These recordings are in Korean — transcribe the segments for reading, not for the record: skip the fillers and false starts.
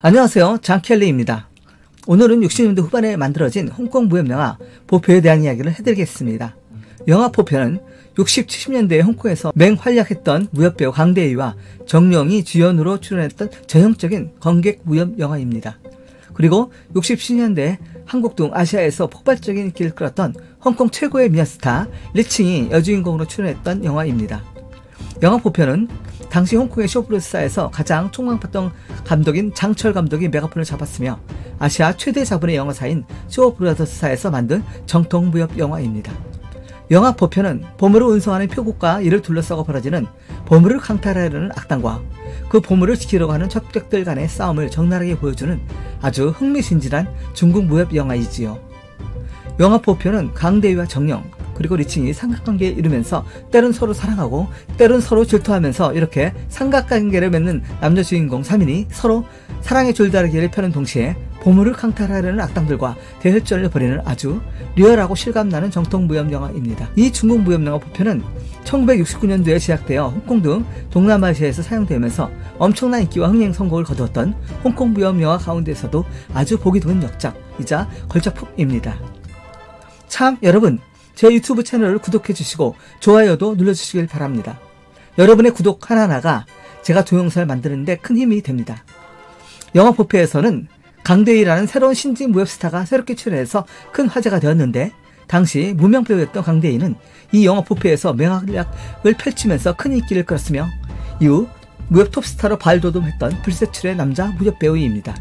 안녕하세요. 장켈리입니다. 오늘은 60년대 후반에 만들어진 홍콩 무협 영화 보표에 대한 이야기를 해드리겠습니다. 영화 보표는 60, 70년대에 홍콩에서 맹활약했던 무협배우 강대희와 정룡이 주연으로 출연했던 전형적인 관객 무협 영화입니다. 그리고 60, 70년대 한국 등 아시아에서 폭발적인 인기를 끌었던 홍콩 최고의 미녀스타 리칭이 여주인공으로 출연했던 영화입니다. 영화 보표는 당시 홍콩의 쇼브로스사에서 가장 촉망받던 감독인 장철 감독이 메가폰을 잡았으며 아시아 최대 자본의 영화사인 쇼브로더스사에서 만든 정통 무협 영화입니다. 영화 보표는 보물을 운송하는 표국과 이를 둘러싸고 벌어지는 보물을 강탈하려는 악당과 그 보물을 지키려고 하는 첩격들 간의 싸움을 적나라하게 보여주는 아주 흥미진진한 중국 무협 영화이지요. 영화 보표는 강대희와 정룡 그리고 리칭이 삼각관계에 이르면서 때론 서로 사랑하고 때론 서로 질투하면서 이렇게 삼각관계를 맺는 남자 주인공 3인이 서로 사랑의 줄다리기를 펴는 동시에 보물을 강탈하려는 악당들과 대혈전을 벌이는 아주 리얼하고 실감나는 정통 무협 영화입니다. 이 중국 무협 영화 보표는 1969년도에 제작되어 홍콩 등 동남아시아에서 사용되면서 엄청난 인기와 흥행 성공을 거두었던 홍콩 무협 영화 가운데서도 아주 보기 드문 역작이자 걸작품입니다. 참 여러분, 제 유튜브 채널을 구독해주시고 좋아요도 눌러주시길 바랍니다. 여러분의 구독 하나하나가 제가 동영상을 만드는데 큰 힘이 됩니다. 영화 보표에서는 강대희라는 새로운 신진 무협 스타가 새롭게 출연해서 큰 화제가 되었는데 당시 무명 배우였던 강대희는 이 영화 보표에서 맹활약을 펼치면서 큰 인기를 끌었으며 이후 무협 톱스타로 발돋움했던 불세출의 남자 무협 배우입니다.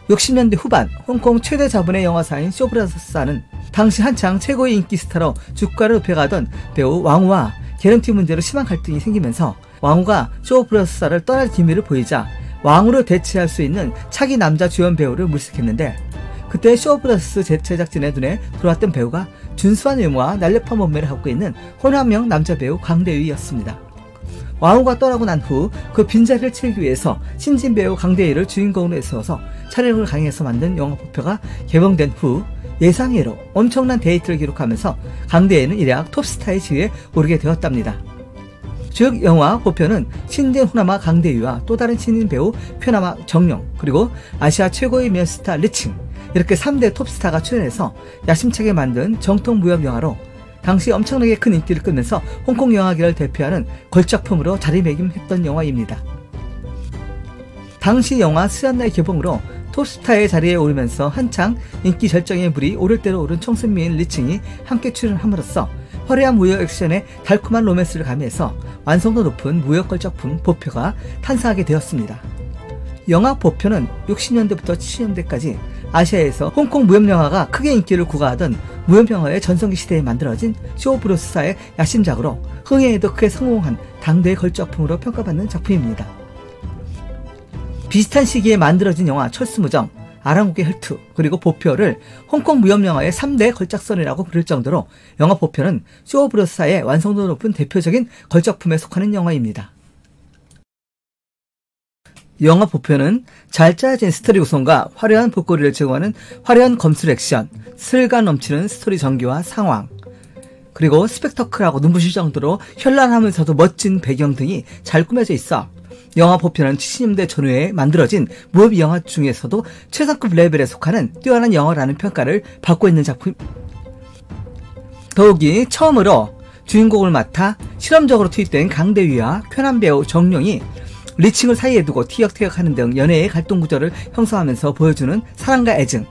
60년대 후반 홍콩 최대 자본의 영화사인 쇼브라더스사는 당시 한창 최고의 인기 스타로 주가를 높여가던 배우 왕우와 개런티 문제로 심한 갈등이 생기면서 왕우가 쇼브라더스사를 떠날 기미를 보이자 왕우를 대체할 수 있는 차기 남자 주연 배우를 물색했는데 그때 쇼브라더스 제작진의 눈에 들어왔던 배우가 준수한 외모와 날렵한 몸매를 갖고 있는 호남형 남자 배우 강대희였습니다. 왕우가 떠나고 난 후 그 빈자리를 채우기 위해서 신진 배우 강대희를 주인공으로 세워서 촬영을 강행해서 만든 영화 보표가 개봉된 후 예상외로 엄청난 데이트를 기록하면서 강대희는 일약 톱스타의 지위에 오르게 되었답니다. 즉 영화 보표는 신진 호남아 강대희와 또 다른 신인 배우 표남아 정룡 그리고 아시아 최고의 미녀스타 리칭 이렇게 3대 톱스타가 출연해서 야심차게 만든 정통 무협 영화로 당시 엄청나게 큰 인기를 끌면서 홍콩 영화계를 대표하는 걸작품으로 자리매김했던 영화입니다. 당시 영화 수련날 개봉으로 톱스타의 자리에 오르면서 한창 인기 절정의 물이 오를 대로 오른 청순미인 리칭이 함께 출연함으로써 화려한 무협 액션에 달콤한 로맨스를 가미해서 완성도 높은 무협 걸작품 보표가 탄생하게 되었습니다. 영화 보표는 60년대부터 70년대까지 아시아에서 홍콩 무협 영화가 크게 인기를 구가하던 무협 영화의 전성기 시대에 만들어진 쇼브로스사의 야심작으로 흥행에도 크게 성공한 당대의 걸작품으로 평가받는 작품입니다. 비슷한 시기에 만들어진 영화 철수무정, 아랑국의 혈투, 그리고 보표를 홍콩 무협 영화의 3대 걸작선이라고 부를 정도로 영화 보표는 쇼브로스사의 완성도 높은 대표적인 걸작품에 속하는 영화입니다. 영화 보표는 잘 짜여진 스토리 구성과 화려한 볼거리를 제공하는 화려한 검술 액션, 스릴감 넘치는 스토리 전개와 상황, 그리고 스펙터클하고 눈부실 정도로 현란하면서도 멋진 배경 등이 잘 꾸며져 있어 영화 보표는 70년대 전후에 만들어진 무협 영화 중에서도 최상급 레벨에 속하는 뛰어난 영화라는 평가를 받고 있는 작품. 더욱이 처음으로 주인공을 맡아 실험적으로 투입된 강대휘와 표남 배우 정룡이 리칭을 사이에 두고 티격태격하는 등 연애의 갈등 구조를 형성하면서 보여주는 사랑과 애증,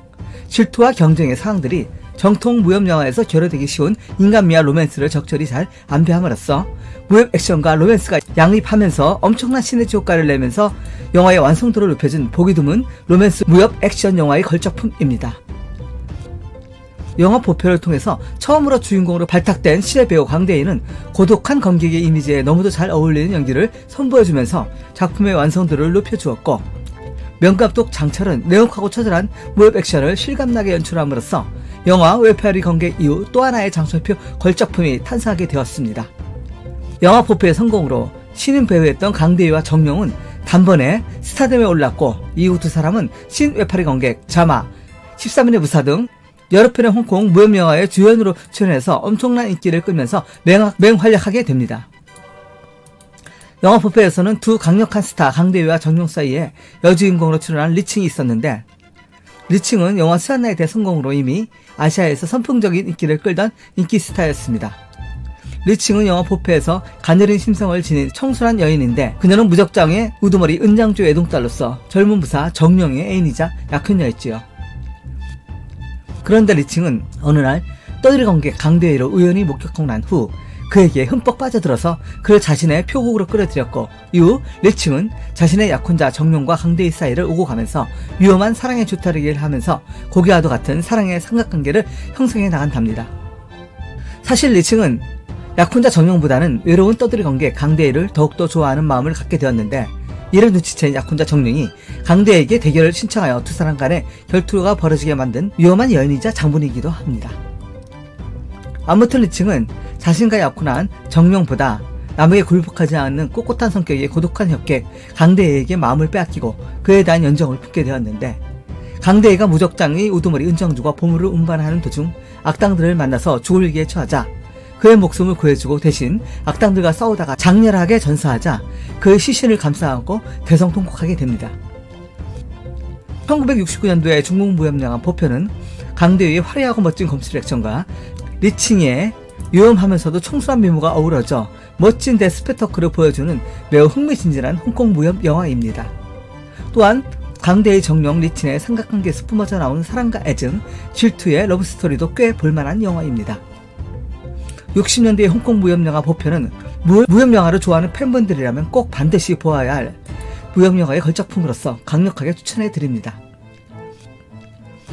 질투와 경쟁의 상황들이 정통 무협 영화에서 결여되기 쉬운 인간미와 로맨스를 적절히 잘 안배함으로써 무협 액션과 로맨스가 양립하면서 엄청난 시너지 효과를 내면서 영화의 완성도를 높여준 보기 드문 로맨스 무협 액션 영화의 걸작품입니다. 영화 보표를 통해서 처음으로 주인공으로 발탁된 신의 배우 강대희는 고독한 검객의 이미지에 너무도 잘 어울리는 연기를 선보여주면서 작품의 완성도를 높여주었고 명감독 장철은 내혹하고 처절한 무협 액션을 실감나게 연출함으로써 영화 외파리 관객 이후 또 하나의 장철표 걸작품이 탄생하게 되었습니다. 영화 보표의 성공으로 신인 배우였던 강대희와 정룡은 단번에 스타덤에 올랐고 이후 두 사람은 신 외파리 관객, 자마, 13인의 무사 등 여러 편의 홍콩 무협 영화의 주연으로 출연해서 엄청난 인기를 끌면서 맹활약하게 됩니다. 영화 포페에서는 두 강력한 스타 강대위와 정용 사이에 여주인공으로 출연한 리칭이 있었는데, 리칭은 영화 스완나의 대성공으로 이미 아시아에서 선풍적인 인기를 끌던 인기 스타였습니다. 리칭은 영화 포페에서 가녀린 심성을 지닌 청순한 여인인데, 그녀는 무적장의 우두머리 은장주 외동딸로서 젊은 부사 정령의 애인이자 약혼녀였지요. 그런데 리칭은 어느 날 떠들이 관객 강대위를 우연히 목격하고 난 후 그에게 흠뻑 빠져들어서 그를 자신의 표국으로 끌어들였고, 이후 리칭은 자신의 약혼자 정룡과 강대위 사이를 오고 가면서 위험한 사랑의 주타르기를 하면서 고기와도 같은 사랑의 삼각관계를 형성해 나간답니다. 사실 리칭은 약혼자 정룡보다는 외로운 떠들이 관객 강대위를 더욱더 좋아하는 마음을 갖게 되었는데, 이를 눈치챈 약혼자 정룡이 강대위에게 대결을 신청하여 두 사람 간의 결투가 벌어지게 만든 위험한 여인이자 장본이기도 합니다. 아무튼 리칭은 자신과 약혼한 정룡보다 남에게 굴복하지 않는 꼿꼿한 성격의 고독한 협객 강대위에게 마음을 빼앗기고 그에 대한 연정을 품게 되었는데, 강대위가 무적장의 우두머리 은정주가 보물을 운반하는 도중 악당들을 만나서 죽을 위기에 처하자 그의 목숨을 구해주고 대신 악당들과 싸우다가 장렬하게 전사하자 그의 시신을 감싸안고 대성통곡하게 됩니다. 1969년도에 중국 무협영화 보편은 강대위의 화려하고 멋진 검술 액션과 리칭의 위험하면서도 청순한 미모가 어우러져 멋진 데스펙터클을 보여주는 매우 흥미진진한 홍콩 무협 영화입니다. 또한 강대위 정령 리칭의 삼각관계에서 뿜어져 나오는 사랑과 애증, 질투의 러브스토리도 꽤 볼만한 영화입니다. 60년대의 홍콩 무협영화 보편은 무협영화를 좋아하는 팬분들이라면 꼭 반드시 보아야 할 무협영화의 걸작품으로서 강력하게 추천해드립니다.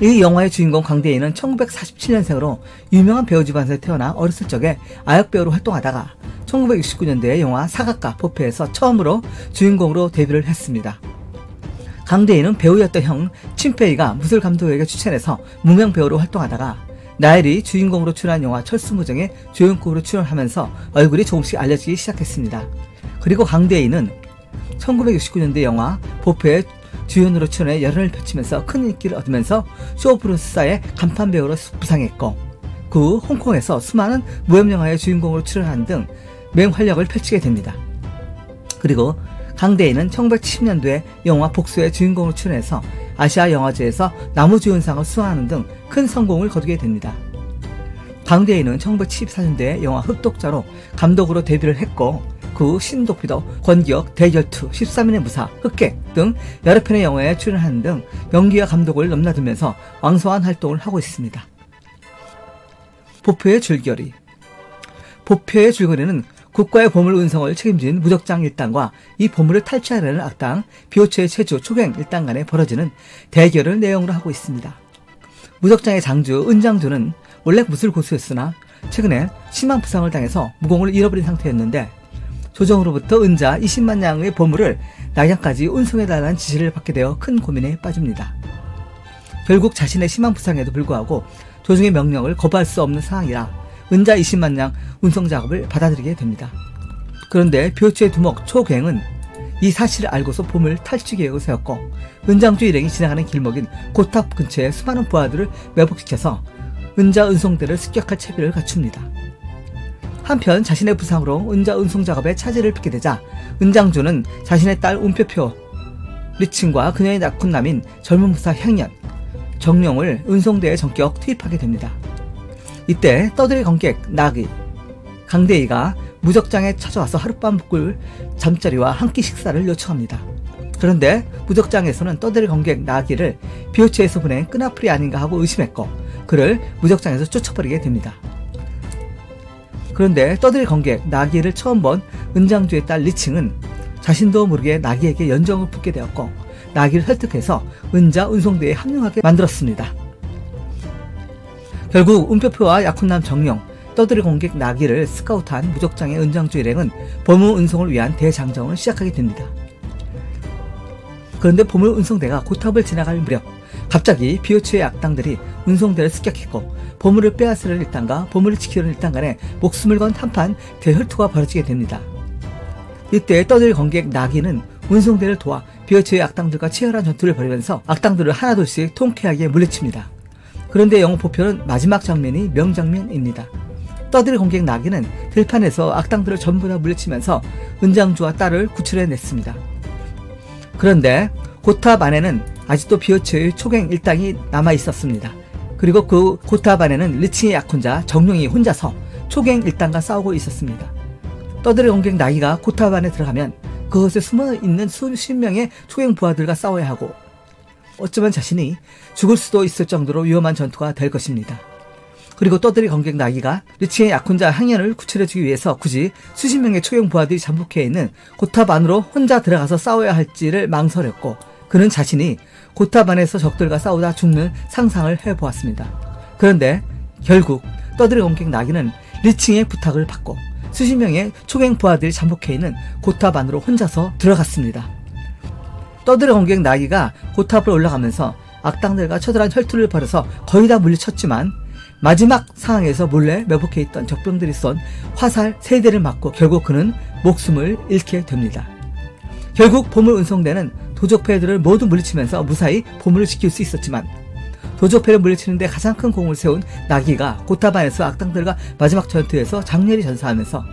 이 영화의 주인공 강대위는 1947년생으로 유명한 배우 집안에서 태어나 어렸을 적에 아역배우로 활동하다가 1969년대의 영화 사각가 포페에서 처음으로 주인공으로 데뷔를 했습니다. 강대위는 배우였던 형 친페이가 무술 감독에게 추천해서 무명 배우로 활동하다가 나엘이 주인공으로 출연한 영화 철수무정에 주연급으로 출연하면서 얼굴이 조금씩 알려지기 시작했습니다. 그리고 강대위는 1969년대 영화 보페의 주연으로 출연해 열연을 펼치면서 큰 인기를 얻으면서 쇼브루스사의 간판 배우로 부상했고, 그 후 홍콩에서 수많은 무협영화의 주인공으로 출연한 등 맹활약을 펼치게 됩니다. 그리고 강대위는 1970년도에 영화 복수의 주인공으로 출연해서 아시아 영화제에서 나무주연상을 수상하는 등 큰 성공을 거두게 됩니다. 강대위는 1974년도에 영화 흑독자로 감독으로 데뷔를 했고, 그 후 신도피도, 권기역, 대결투, 13인의 무사, 흑객 등 여러 편의 영화에 출연하는 등 연기와 감독을 넘나들면서 왕성한 활동을 하고 있습니다. 보표의 줄거리. 보표의 줄거리는 국가의 보물 운송을 책임진 무적장 1단과 이 보물을 탈취하려는 악당 비오체의 체주 초갱 1단 간에 벌어지는 대결을 내용으로 하고 있습니다. 무적장의 장주 은장주는 원래 무술 고수였으나 최근에 심한 부상을 당해서 무공을 잃어버린 상태였는데, 조정으로부터 은자 20만 양의 보물을 낙양까지 운송해달라는 지시를 받게 되어 큰 고민에 빠집니다. 결국 자신의 심한 부상에도 불구하고 조정의 명령을 거부할 수 없는 상황이라 은자 20만 양 운송 작업을 받아들이게 됩니다. 그런데 비오체의 두목 초갱은 이 사실을 알고서 보물 탈취 계획을 세웠고, 은장주 일행이 지나가는 길목인 고탑 근처에 수많은 부하들을 매복시켜서 은자 운송대를 습격할 채비를 갖춥니다. 한편 자신의 부상으로 은자 운송 작업에 차질을 빚게 되자 은장주는 자신의 딸 운표표 리칭과 그녀의 낙혼남인 젊은 부사 향연 정룡을 운송대에 전격 투입하게 됩니다. 이때 떠들이 관객 나기 강대위가 무적장에 찾아와서 하룻밤 묵을 잠자리와 한 끼 식사를 요청합니다. 그런데 무적장에서는 떠들이 관객 나기를 비오체에서 보낸 끈아풀이 아닌가 하고 의심했고 그를 무적장에서 쫓아버리게 됩니다. 그런데 떠들이 관객 나기를 처음 본 은장주의 딸 리칭은 자신도 모르게 나기에게 연정을 붙게 되었고 나기를 설득해서 은자 운송대에 합류하게 만들었습니다. 결국 운표표와 약혼남 정령, 떠들이 관객 나기를 스카우트한 무적장의 은장주 일행은 보물 운송을 위한 대장정을 시작하게 됩니다. 그런데 보물 운송대가 고탑을 지나갈 무렵 갑자기 비오체의 악당들이 운송대를 습격했고 보물을 빼앗으려는 일당과 보물을 지키려는 일당 간에 목숨을 건 한판 대혈투가 벌어지게 됩니다. 이때 떠들 관객 나기는 운송대를 도와 비오체의 악당들과 치열한 전투를 벌이면서 악당들을 하나둘씩 통쾌하게 물리칩니다. 그런데 영화 보편은 마지막 장면이 명장면입니다. 떠들이 공격 나기는 들판에서 악당들을 전부 다 물리치면서 은장주와 딸을 구출해냈습니다. 그런데 고탑 안에는 아직도 비어치의 초갱 일당이 남아있었습니다. 그리고 그 고탑 안에는 리칭의 약혼자 정룡이 혼자서 초갱 일당과 싸우고 있었습니다. 떠들이 공격 나기가 고탑 안에 들어가면 그것에 숨어있는 수십 명의 초갱 부하들과 싸워야 하고 어쩌면 자신이 죽을 수도 있을 정도로 위험한 전투가 될 것입니다. 그리고 떠들이 공격 나기가 리칭의 약혼자 항연을 구출해주기 위해서 굳이 수십 명의 초경 부하들이 잠복해 있는 고탑 안으로 혼자 들어가서 싸워야 할지를 망설였고 그는 자신이 고탑 안에서 적들과 싸우다 죽는 상상을 해보았습니다. 그런데 결국 떠들이 공격 나기는 리칭의 부탁을 받고 수십 명의 초경 부하들이 잠복해 있는 고탑 안으로 혼자서 들어갔습니다. 떠들이 공격 나기가 고탑으로 올라가면서 악당들과 처절한 혈투를 벌여서 거의 다 물리쳤지만 마지막 상황에서 몰래 매복해 있던 적병들이 쏜 화살 3대를 맞고 결국 그는 목숨을 잃게 됩니다. 결국 보물 운송대는 도적패들을 모두 물리치면서 무사히 보물을 지킬 수 있었지만 도적패를 물리치는데 가장 큰 공을 세운 나기가 고탑 안에서 악당들과 마지막 전투에서 장렬히 전사하면서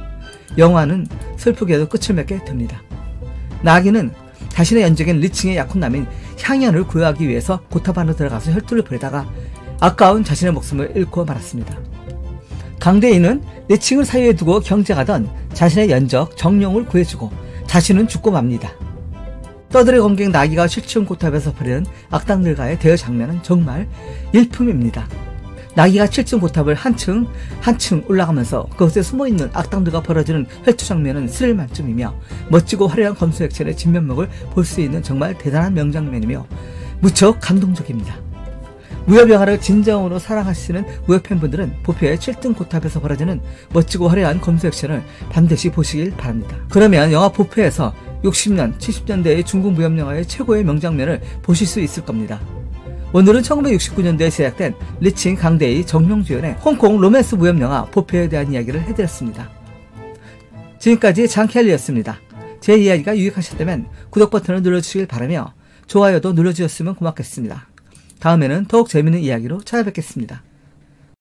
영화는 슬프게도 끝을 맺게 됩니다. 나기는 자신의 연적인 리칭의 약혼남인 향연을 구해하기 위해서 고탑 안으로 들어가서 혈투를 벌이다가 아까운 자신의 목숨을 잃고 말았습니다. 강대인은 리칭을 사이에 두고 경쟁하던 자신의 연적 정룡을 구해주고 자신은 죽고 맙니다. 떠들이 공격 나기가 실층 고탑에서 벌이는 악당들과의 대여 장면은 정말 일품입니다. 나기가 7층 고탑을 한층 올라가면서 그곳에 숨어있는 악당들과 벌어지는 혈투 장면은 스릴 만점이며 멋지고 화려한 검수 액션의 진면목을 볼 수 있는 정말 대단한 명장면이며 무척 감동적입니다. 무협 영화를 진정으로 사랑하시는 무협 팬분들은 보표의 7등 고탑에서 벌어지는 멋지고 화려한 검수 액션을 반드시 보시길 바랍니다. 그러면 영화 보표에서 60년, 70년대의 중국 무협 영화의 최고의 명장면을 보실 수 있을 겁니다. 오늘은 1969년대에 제작된 리칭 강대희 정룡 주연의 홍콩 로맨스 무협 영화 보표에 대한 이야기를 해드렸습니다. 지금까지 장켈리였습니다. 제 이야기가 유익하셨다면 구독 버튼을 눌러주시길 바라며 좋아요도 눌러주셨으면 고맙겠습니다. 다음에는 더욱 재밌는 이야기로 찾아뵙겠습니다.